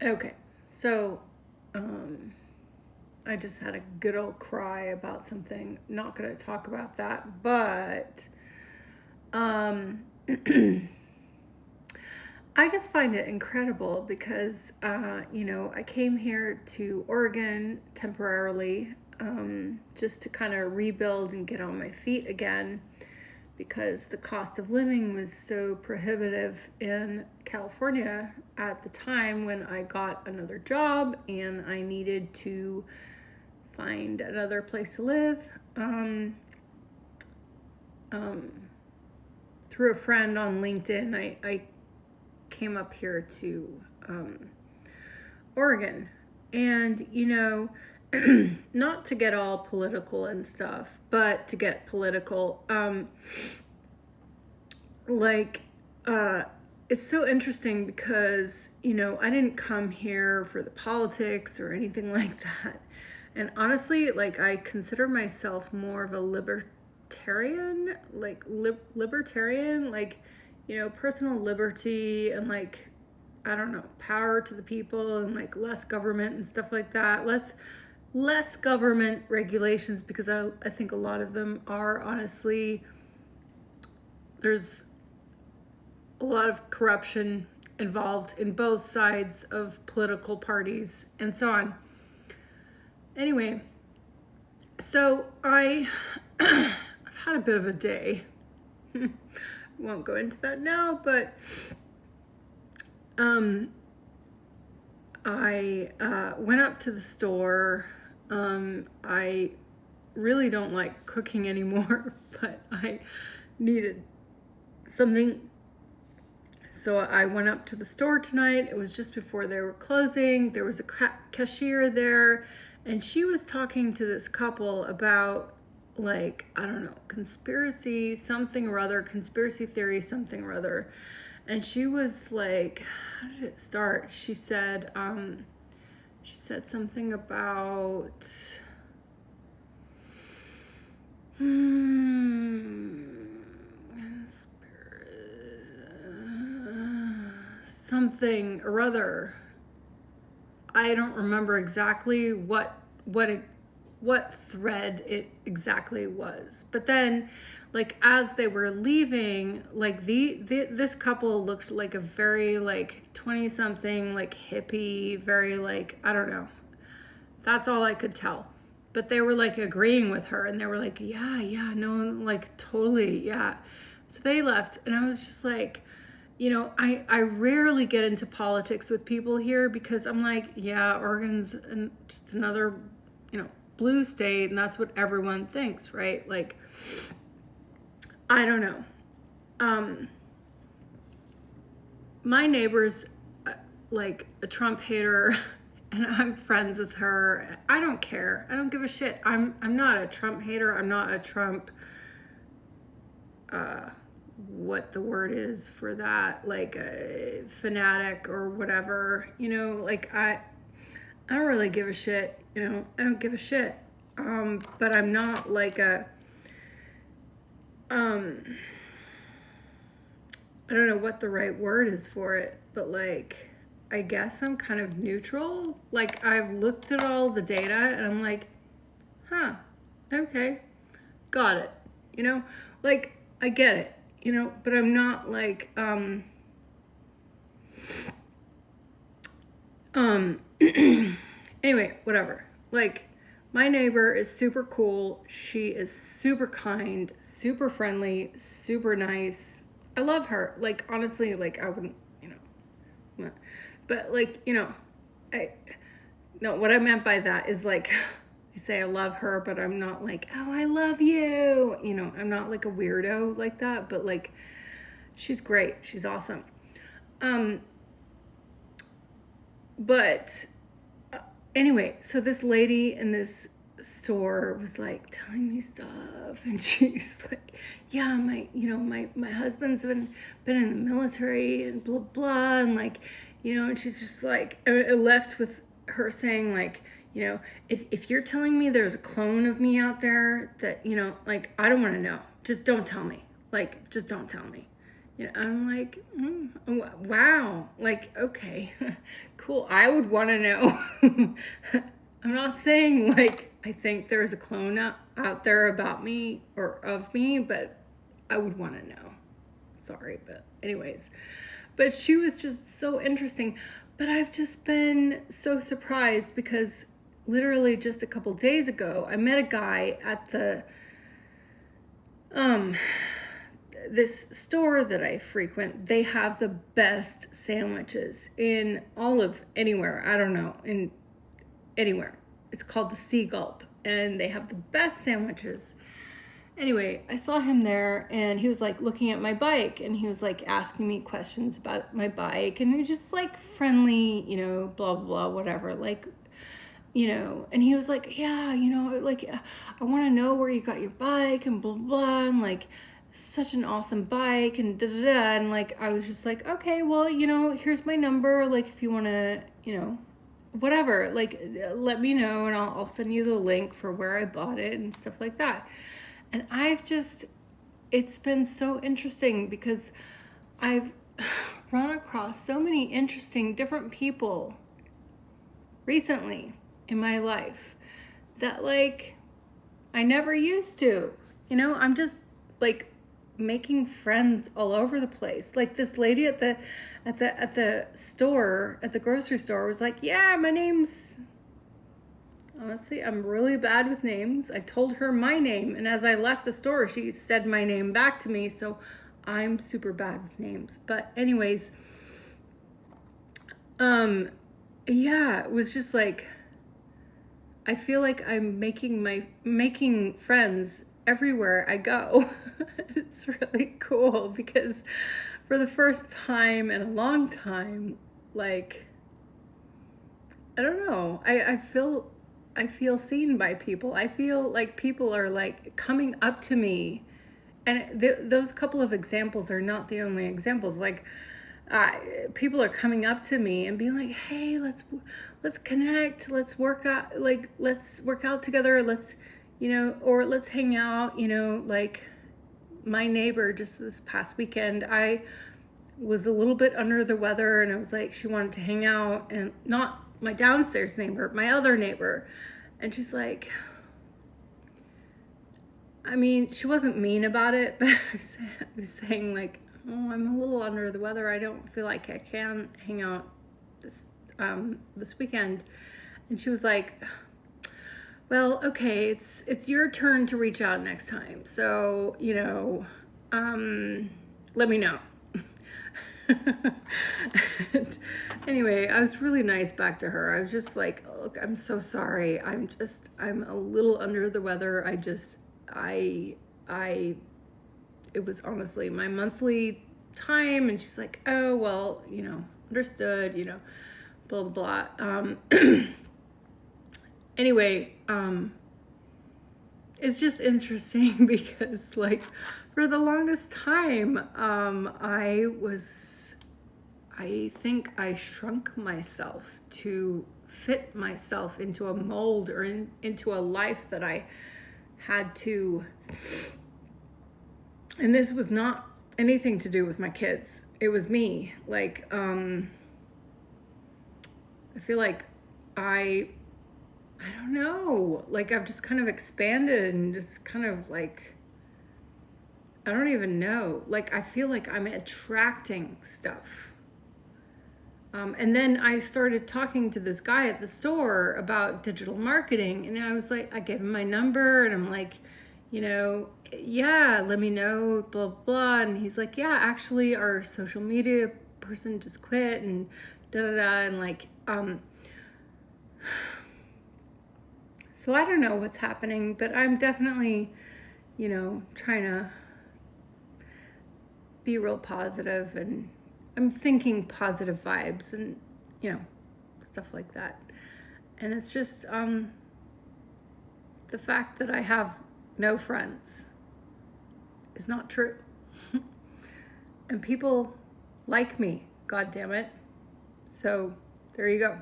Okay, so I just had a good old cry about something. Not going to talk about that, but um, I just find it incredible because, I came here to Oregon temporarily just to kind of rebuild and get on my feet again because the cost of living was so prohibitive in California at the time when I got another job and I needed to find another place to live. Um, Through a friend on LinkedIn, I came up here to Oregon. And, not to get all political and stuff, but to get political, like, uh, it's so interesting because, I didn't come here for the politics or anything like that. And honestly, like, I consider myself more of a libertarian, like, libertarian, like, personal liberty and, like, I don't know, power to the people and like less government and stuff like that. Less government regulations because I think a lot of them are honestly there's a lot of corruption involved in both sides of political parties and so on. Anyway, so I've had a bit of a day. Won't go into that now, but I went up to the store. I really don't like cooking anymore, but I needed something. So I went up to the store tonight. It was just before they were closing. There was a cashier there, and she was talking to this couple about, like, I don't know, conspiracy, something or other, conspiracy theory, something or other. And she was like, how did it start? She said something about something or other. I don't remember exactly what thread it exactly was. But then, like, as they were leaving, like this couple looked like a very like 20 something, like hippie, very like, I don't know. That's all I could tell. But they were like agreeing with her and they were like, yeah, no, like totally, yeah. So they left and I was just like, I rarely get into politics with people here because I'm like, yeah, Oregon's just another, blue state, and that's what everyone thinks, right? Like, I don't know. My neighbor's like a Trump hater, and I'm friends with her. I don't care. I don't give a shit. I'm not a Trump hater. I'm not a Trump. What the word is for that, like a fanatic or whatever, like I don't really give a shit, I don't give a shit. But I'm not like a I don't know what the right word is for it, but like I guess I'm kind of neutral. Like I've looked at all the data and I'm like, huh, okay, got it. Like I get it, but I'm not like anyway, whatever. Like my neighbor is super cool. She is super kind, super friendly, super nice. I love her. Like honestly, like I wouldn't, but like, I no, what I meant by that is like I say I love her, but I'm not like, oh, I love you. I'm not like a weirdo like that, but like she's great. She's awesome. But anyway, so this lady in this store was like telling me stuff, and she's like, yeah, my husband's been in the military and blah blah, and like, and she's just like, it left with her saying like, if you're telling me there's a clone of me out there that, like, I don't want to know, just don't tell me, like, just don't tell me. I'm like, Wow. Like, okay, cool. I would want to know. I'm not saying like I think there's a clone out there about me or of me, but I would want to know. Sorry, but anyways. But she was just so interesting. But I've just been so surprised because literally just a couple days ago, I met a guy at the this store that I frequent. They have the best sandwiches in all of anywhere. I don't know, in anywhere. It's called the Sea Gulp, and they have the best sandwiches. Anyway, I saw him there, and he was like looking at my bike, and he was like asking me questions about my bike, and he was just like friendly, you know, blah blah blah, whatever, like, you know. And he was like, yeah, you know, like I want to know where you got your bike and blah blah, and like such an awesome bike and da da da. And like I was just like, okay, well, you know, here's my number, like if you want to, you know, whatever, like let me know, and I'll send you the link for where I bought it and stuff like that. And it's been so interesting because I've run across so many interesting different people recently in my life that like I never used to. You know, I'm just like making friends all over the place. Like this lady at the store, at the grocery store was like, yeah, my name's, honestly, I'm really bad with names. I told her my name, and as I left the store, she said my name back to me, so I'm super bad with names. But anyways, yeah, it was just like, I feel like I'm making friends everywhere I go. It's really cool because for the first time in a long time, like, I don't know, I feel seen by people. I feel like people are like coming up to me, and those couple of examples are not the only examples. Like, people are coming up to me and being like, "Hey, let's connect. Let's work out. Like, let's work out together. Let's, you know, or let's hang out. You know, like my neighbor just this past weekend, I was a little bit under the weather, and I was like, she wanted to hang out, and not my downstairs neighbor, my other neighbor. And she's like, I mean, she wasn't mean about it, but I was saying like, oh, I'm a little under the weather. I don't feel like I can hang out this weekend. And she was like, well, okay, it's your turn to reach out next time. So, you know, let me know. And anyway, I was really nice back to her. I was just like, look, I'm so sorry. I'm a little under the weather. It was honestly my monthly time. And she's like, oh, well, you know, understood, you know, blah, blah, blah. Anyway, it's just interesting because like for the longest time, I think I shrunk myself to fit myself into a mold or into a life that I had to, and this was not anything to do with my kids. It was me. Like, I feel like I don't know, like I've just kind of expanded and just kind of like, I don't even know. Like, I feel like I'm attracting stuff. And then I started talking to this guy at the store about digital marketing, and I was like, I gave him my number, and I'm like, you know, yeah, let me know, blah, blah. And he's like, yeah, actually our social media person just quit, and da da da. And like, so I don't know what's happening, but I'm definitely, you know, trying to be real positive, and I'm thinking positive vibes and, you know, stuff like that. And it's just the fact that I have no friends is not true. And people like me, God damn it. So there you go.